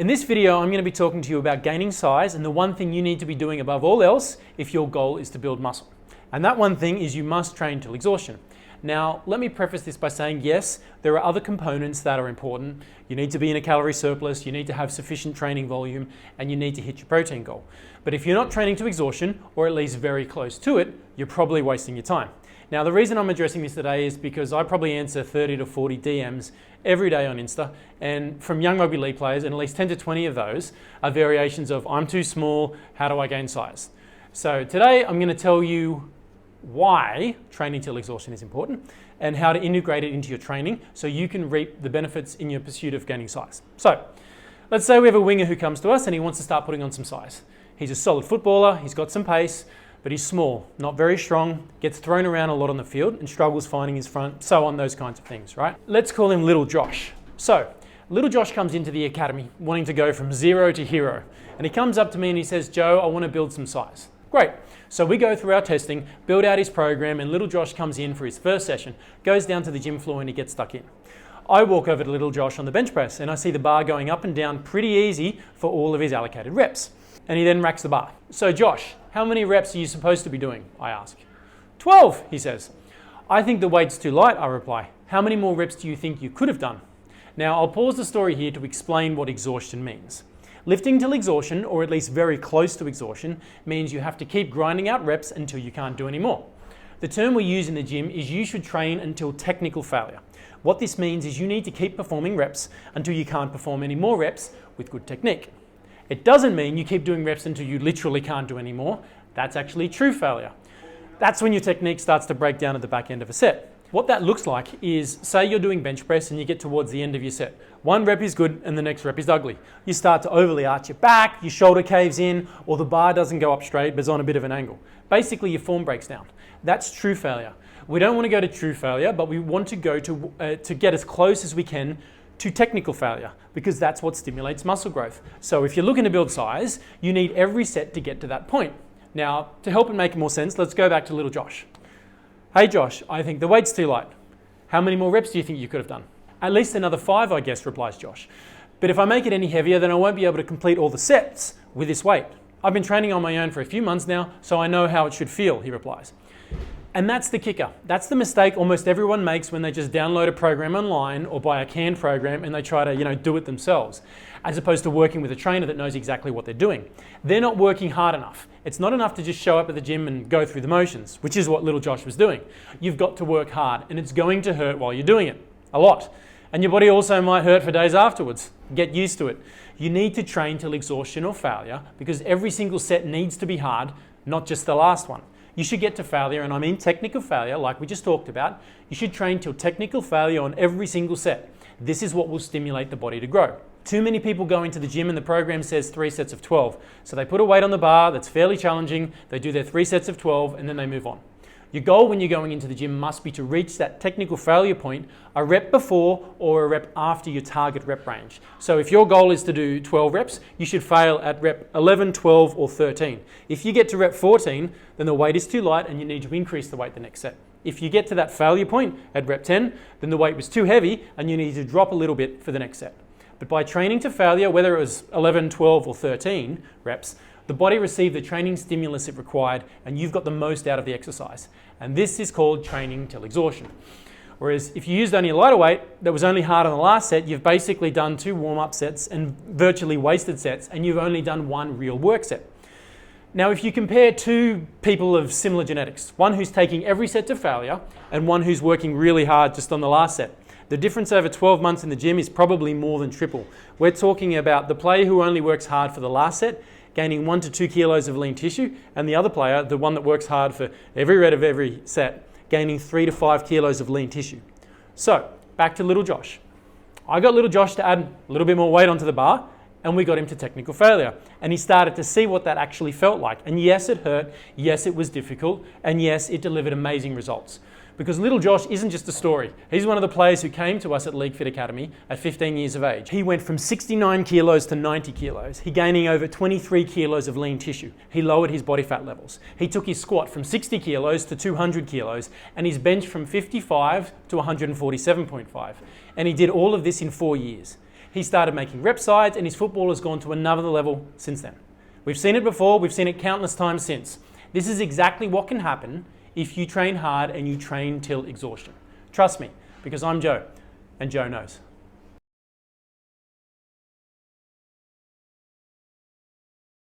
In this video, I'm going to be talking to you about gaining size and the one thing you need to be doing above all else if your goal is to build muscle. And that one thing is you must train till exhaustion. Now, let me preface this by saying, yes, there are other components that are important. You need to be in a calorie surplus, you need to have sufficient training volume, and you need to hit your protein goal. But if you're not training to exhaustion, or at least very close to it, you're probably wasting your time. Now, the reason I'm addressing this today is because I probably answer 30 to 40 DMs every day on Insta, and from young rugby league players, and at least 10 to 20 of those are variations of, I'm too small, how do I gain size? So today I'm going to tell you why training till exhaustion is important and how to integrate it into your training so you can reap the benefits in your pursuit of gaining size. So let's say we have a winger who comes to us and he wants to start putting on some size. He's a solid footballer, he's got some pace, but he's small, not very strong, gets thrown around a lot on the field and struggles finding his front, so on, those kinds of things, right? Let's call him Little Josh. So Little Josh comes into the academy wanting to go from zero to hero. And he comes up to me and he says, Joe, I want to build some size. Great. So we go through our testing, build out his program, and Little Josh comes in for his first session, goes down to the gym floor and he gets stuck in. I walk over to Little Josh on the bench press and I see the bar going up and down pretty easy for all of his allocated reps. And he then racks the bar. So Josh, how many reps are you supposed to be doing? I ask. 12, he says. I think the weight's too light, I reply. How many more reps do you think you could have done? Now, I'll pause the story here to explain what exhaustion means. Lifting till exhaustion, or at least very close to exhaustion, means you have to keep grinding out reps until you can't do any more. The term we use in the gym is you should train until technical failure. What this means is you need to keep performing reps until you can't perform any more reps with good technique. It doesn't mean you keep doing reps until you literally can't do any more. That's actually true failure. That's when your technique starts to break down at the back end of a set. What that looks like is, say you're doing bench press and you get towards the end of your set. One rep is good and the next rep is ugly. You start to overly arch your back, your shoulder caves in, or the bar doesn't go up straight but is on a bit of an angle. Basically, your form breaks down. That's true failure. We don't want to go to true failure, but we want to go to get as close as we can to technical failure, because that's what stimulates muscle growth. So if you're looking to build size, you need every set to get to that point. Now, to help it make more sense, let's go back to Little Josh. Hey Josh, I think the weight's too light. How many more reps do you think you could have done? At least another 5, I guess, replies Josh. But if I make it any heavier, then I won't be able to complete all the sets with this weight. I've been training on my own for a few months now, so I know how it should feel, he replies. And that's the kicker. That's the mistake almost everyone makes when they just download a program online or buy a canned program and they try to, do it themselves, as opposed to working with a trainer that knows exactly what they're doing. They're not working hard enough. It's not enough to just show up at the gym and go through the motions, which is what Little Josh was doing. You've got to work hard, and it's going to hurt while you're doing it, a lot. And your body also might hurt for days afterwards. Get used to it. You need to train till exhaustion or failure, because every single set needs to be hard, not just the last one. You should get to failure, and I mean technical failure, like we just talked about. You should train till technical failure on every single set. This is what will stimulate the body to grow. Too many people go into the gym and the program says 3 sets of 12. So they put a weight on the bar that's fairly challenging, they do their 3 sets of 12, and then they move on. Your goal when you're going into the gym must be to reach that technical failure point a rep before or a rep after your target rep range. So if your goal is to do 12 reps, you should fail at rep 11, 12, or 13. If you get to rep 14, then the weight is too light and you need to increase the weight the next set. If you get to that failure point at rep 10, then the weight was too heavy and you need to drop a little bit for the next set. But by training to failure, whether it was 11, 12, or 13 reps, the body received the training stimulus it required and you've got the most out of the exercise. And this is called training till exhaustion. Whereas if you used only a lighter weight that was only hard on the last set, you've basically done 2 warm-up sets and virtually wasted sets, and you've only done 1 real work set. Now, if you compare 2 people of similar genetics, one who's taking every set to failure and one who's working really hard just on the last set, the difference over 12 months in the gym is probably more than triple. We're talking about the player who only works hard for the last set gaining 1 to 2 kilos of lean tissue, and the other player, the one that works hard for every rep of every set, gaining 3 to 5 kilos of lean tissue. So, back to Little Josh. I got Little Josh to add a little bit more weight onto the bar, and we got him to technical failure. And he started to see what that actually felt like. And yes, it hurt, yes, it was difficult, and yes, it delivered amazing results. Because Little Josh isn't just a story. He's one of the players who came to us at League Fit Academy at 15 years of age. He went from 69 kilos to 90 kilos. He gaining over 23 kilos of lean tissue. He lowered his body fat levels. He took his squat from 60 kilos to 200 kilos and his bench from 55 to 147.5. And he did all of this in 4 years. he started making rep sides, and his football has gone to another level since then. We've seen it before, we've seen it countless times since. This is exactly what can happen if you train hard and you train till exhaustion. Trust me, because I'm Joe, and Joe knows.